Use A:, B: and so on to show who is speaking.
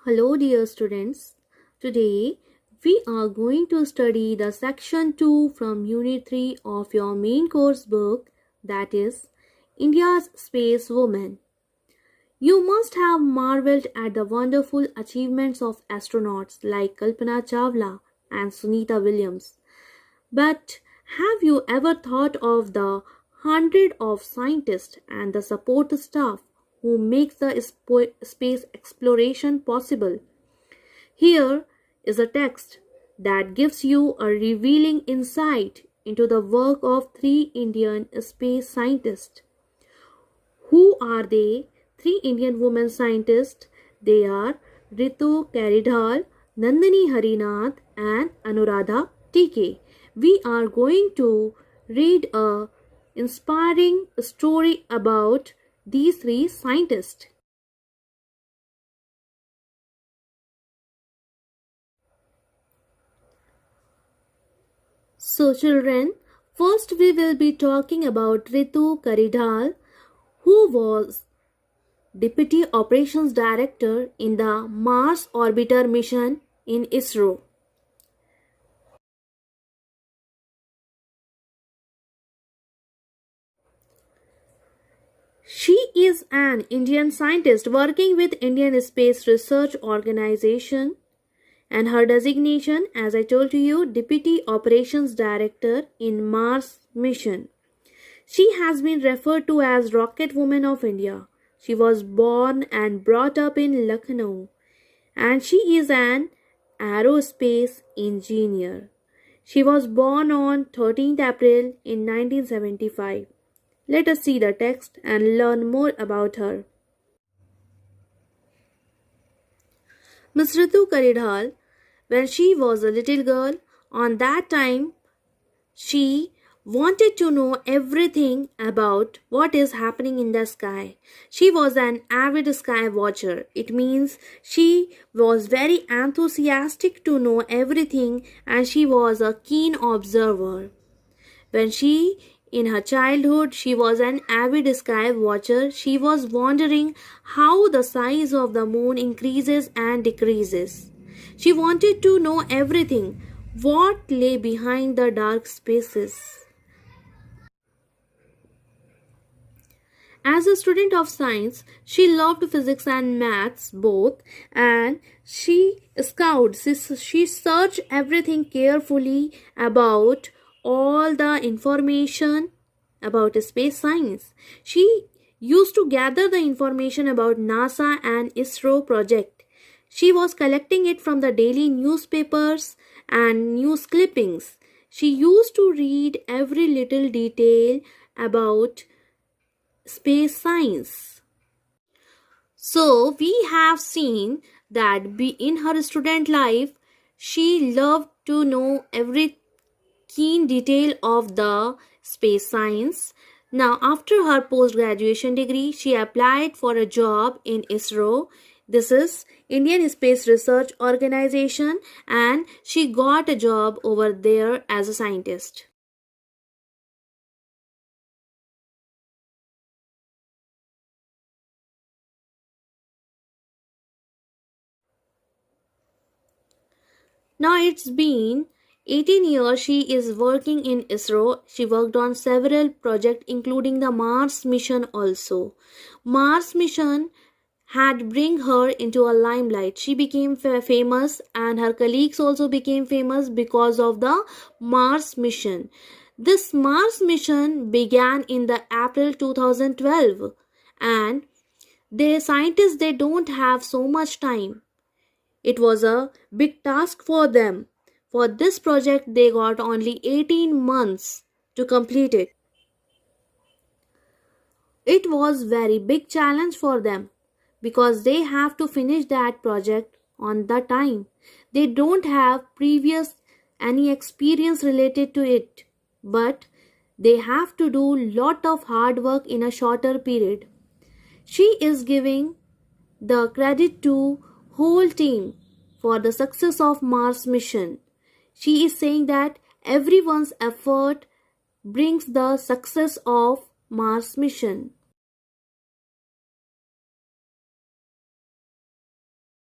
A: Hello, dear students. Today we are going to study the section 2 from Unit 3 of your main course book, that is India's Space Woman. You must have marveled at the wonderful achievements of astronauts like Kalpana Chawla and Sunita Williams. But have you ever thought of the hundred of scientists and the support staff who makes the space exploration possible? Here is a text that gives you a revealing insight into the work of three Indian space scientists. Who are they? Three Indian women scientists. They are Ritu Karidhal, Nandini Harinath, and Anuradha TK. We are going to read a inspiring story about these three scientists. So children, first we will be talking about Ritu Karidhal, who was Deputy Operations Director in the Mars Orbiter mission in ISRO. She is an Indian scientist working with Indian Space Research Organization, and her designation, as I told you, Deputy Operations Director in Mars mission. She has been referred to as Rocket Woman of India. She was born and brought up in Lucknow, and she is an aerospace engineer. She was born on 13th April in 1975. Let us see the text and learn more about her. Miss Ritu Karidhal, when she was a little girl, on that time she wanted to know everything about what is happening in the sky. She was an avid sky watcher. It means she was very enthusiastic to know everything and she was a keen observer. In her childhood, she was an avid sky watcher. She was wondering how the size of the moon increases and decreases. She wanted to know everything, what lay behind the dark spaces. As a student of science, she loved physics and maths both, and she searched everything carefully about all the information about space science. She used to gather the information about NASA and ISRO project. She was collecting it from the daily newspapers and news clippings. She used to read every little detail about space science. So we have seen that in her student life, she loved to know every keen detail of the space science. Now, after her post-graduation degree, she applied for a job in ISRO. This is Indian Space Research Organization, and she got a job over there as a scientist. Now it's been 18 years she is working in ISRO. She worked on several projects including the Mars mission also. Mars mission had bring her into a limelight. She became famous and her colleagues also became famous because of the Mars mission. This Mars mission began in the April 2012, and the scientists they don't have so much time. It was a big task for them. For this project, they got only 18 months to complete it. It was very big challenge for them because they have to finish that project on the time. They don't have previous any experience related to it, but they have to do lot of hard work in a shorter period. She is giving the credit to whole team for the success of Mars mission. She is saying that everyone's effort brings the success of Mars mission.